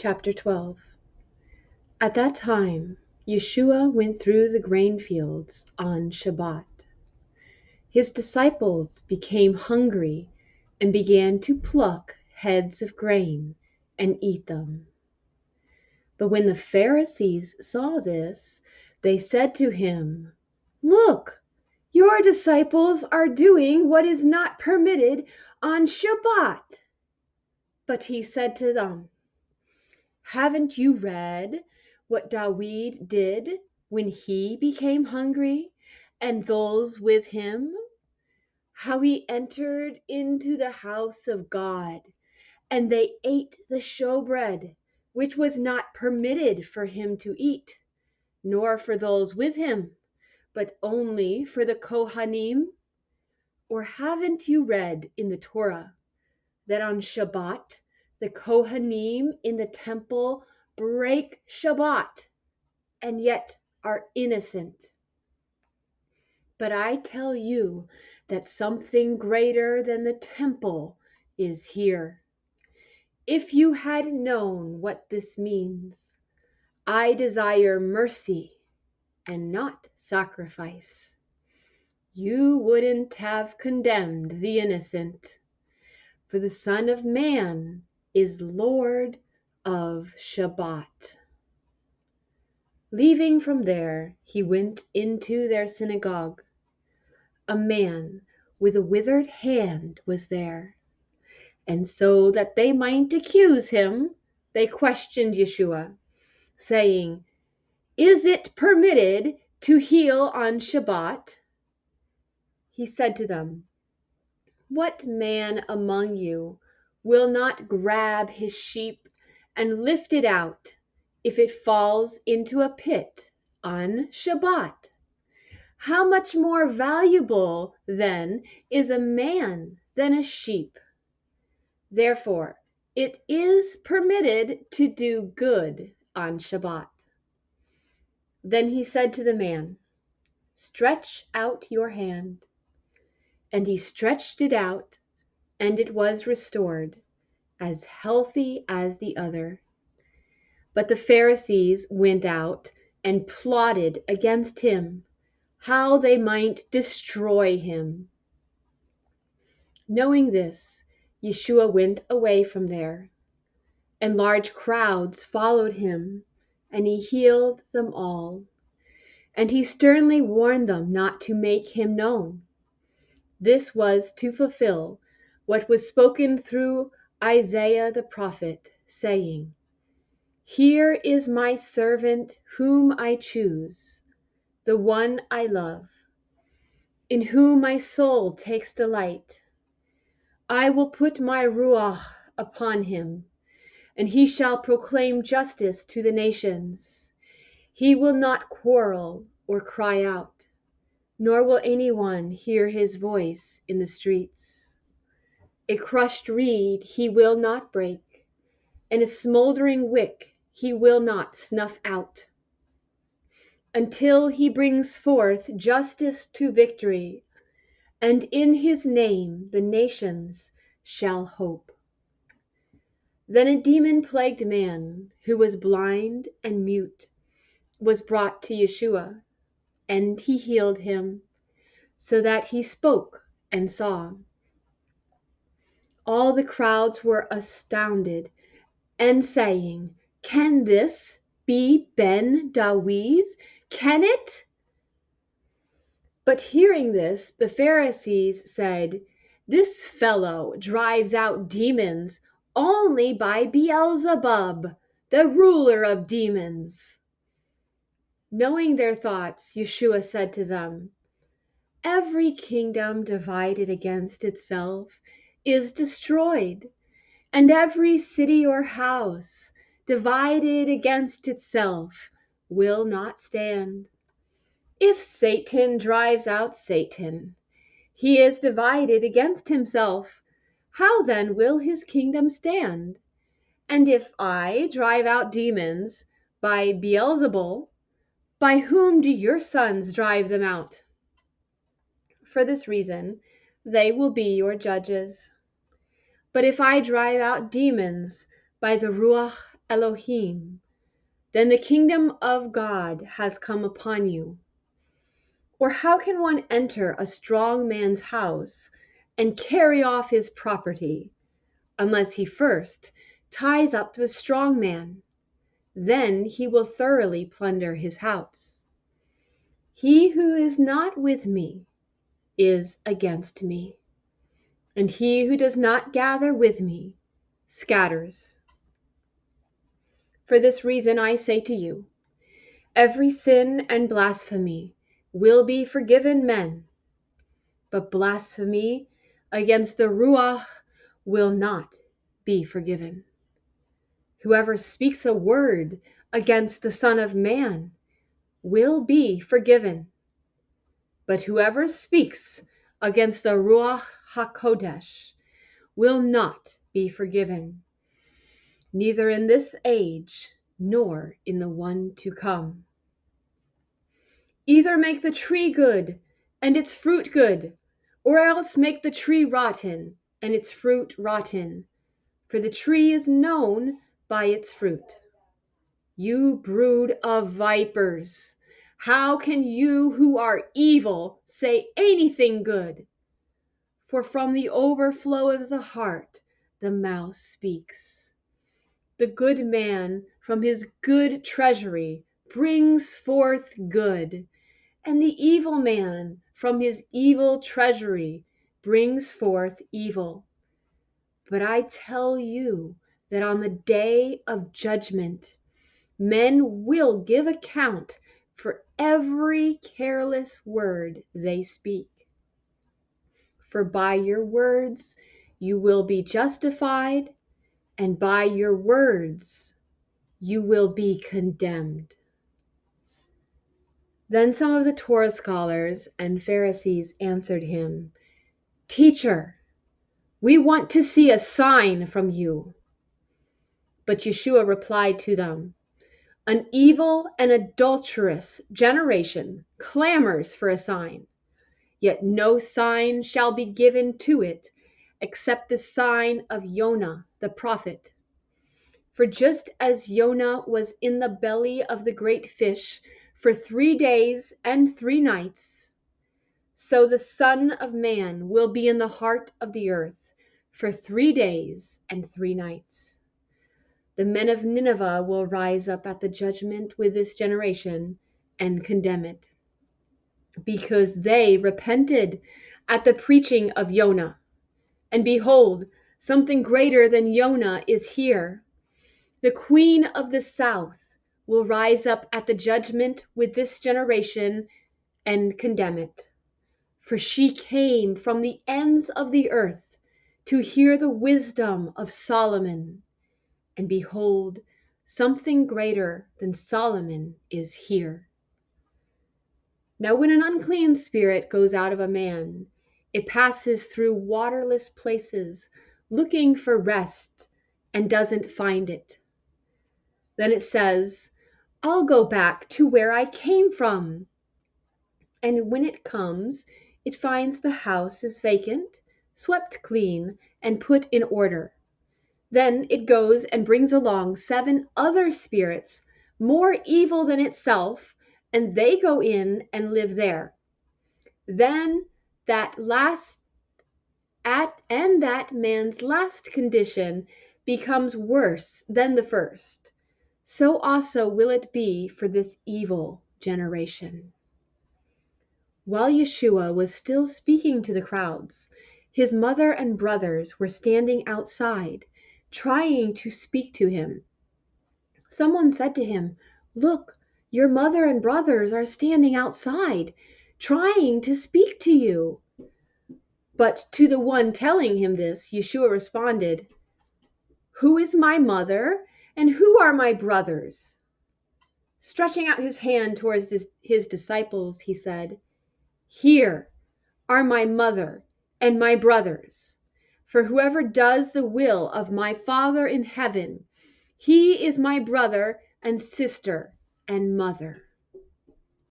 Chapter 12. At that time, Yeshua went through the grain fields on Shabbat. His disciples became hungry and began to pluck heads of grain and eat them. But when the Pharisees saw this, they said to him, "Look, your disciples are doing what is not permitted on Shabbat." But he said to them, "Haven't you read what David did when he became hungry, and those with him? How he entered into the house of God, and they ate the showbread, which was not permitted for him to eat, nor for those with him, but only for the Kohanim? Or haven't you read in the Torah that on Shabbat the Kohanim in the temple break Shabbat and yet are innocent? But I tell you that something greater than the temple is here. If you had known what this means, I desire mercy and not sacrifice, you wouldn't have condemned the innocent. For the Son of Man is Lord of Shabbat. Leaving from there, he went into their synagogue. A man with a withered hand was there, and so that they might accuse him, they questioned Yeshua, saying, "Is it permitted to heal on Shabbat?" He said to them, "What man among you will not grab his sheep and lift it out if it falls into a pit on Shabbat? How much more valuable, then, is a man than a sheep? Therefore, it is permitted to do good on Shabbat." Then he said to the man, "Stretch out your hand." And he stretched it out, and it was restored, as healthy as the other. But the Pharisees went out and plotted against him, how they might destroy him. Knowing this, Yeshua went away from there, and large crowds followed him, and he healed them all. And he sternly warned them not to make him known. This was to fulfill what was spoken through Isaiah the prophet, saying, "Here is my servant whom I choose, the one I love, in whom my soul takes delight. I will put my ruach upon him, and he shall proclaim justice to the nations. He will not quarrel or cry out, nor will anyone hear his voice in the streets. A crushed reed he will not break, and a smoldering wick he will not snuff out, until he brings forth justice to victory, and in his name the nations shall hope." Then a demon-plagued man, who was blind and mute, was brought to Yeshua, and he healed him, so that he spoke and saw. All the crowds were astounded, and saying, "Can this be Ben David? Can it?" But hearing this, the Pharisees said, "This fellow drives out demons only by Beelzebub, the ruler of demons." Knowing their thoughts, Yeshua said to them, "Every kingdom divided against itself is destroyed, and every city or house divided against itself will not stand. If Satan drives out Satan, he is divided against himself. How then will his kingdom stand? And if I drive out demons by Beelzebul, by whom do your sons drive them out? For this reason, they will be your judges. But if I drive out demons by the Ruach Elohim, then the kingdom of God has come upon you. Or how can one enter a strong man's house and carry off his property, unless he first ties up the strong man? Then he will thoroughly plunder his house. He who is not with me is against me, and he who does not gather with me scatters. For this reason I say to you, every sin and blasphemy will be forgiven men, but blasphemy against the Ruach will not be forgiven. Whoever speaks a word against the Son of Man will be forgiven, but whoever speaks against the Ruach HaKodesh will not be forgiven, neither in this age nor in the one to come. Either make the tree good and its fruit good, or else make the tree rotten and its fruit rotten, for the tree is known by its fruit. You brood of vipers, how can you who are evil say anything good? For from the overflow of the heart the mouth speaks. The good man from his good treasury brings forth good, and the evil man from his evil treasury brings forth evil. But I tell you that on the day of judgment, men will give account for every careless word they speak. For by your words you will be justified, and by your words you will be condemned. Then some of the Torah scholars and Pharisees answered him, Teacher, we want to see a sign from you. But Yeshua replied to them, An evil and adulterous generation clamors for a sign, yet no sign shall be given to it except the sign of Jonah the prophet. For just as Jonah was in the belly of the great fish for 3 days and 3 nights, so the Son of Man will be in the heart of the earth for 3 days and 3 nights. The men of Nineveh will rise up at the judgment with this generation and condemn it, because they repented at the preaching of Jonah. And behold, something greater than Jonah is here. The queen of the south will rise up at the judgment with this generation and condemn it. For she came from the ends of the earth to hear the wisdom of Solomon. And behold, something greater than Solomon is here. Now when an unclean spirit goes out of a man, it passes through waterless places, looking for rest, and doesn't find it. Then it says, I'll go back to where I came from. And when it comes, it finds the house is vacant, swept clean, and put in order. Then it goes and brings along 7 other spirits, more evil than itself, and they go in and live there. Then that man's last condition becomes worse than the first. So also will it be for this evil generation. While Yeshua was still speaking to the crowds, his mother and brothers were standing outside, trying to speak to him. Someone said to him, Look, your mother and brothers are standing outside, trying to speak to you. But to the one telling him this, Yeshua responded, Who is my mother and who are my brothers? Stretching out his hand towards his disciples, he said, Here are my mother and my brothers. For whoever does the will of my Father in heaven, he is my brother and sister and mother.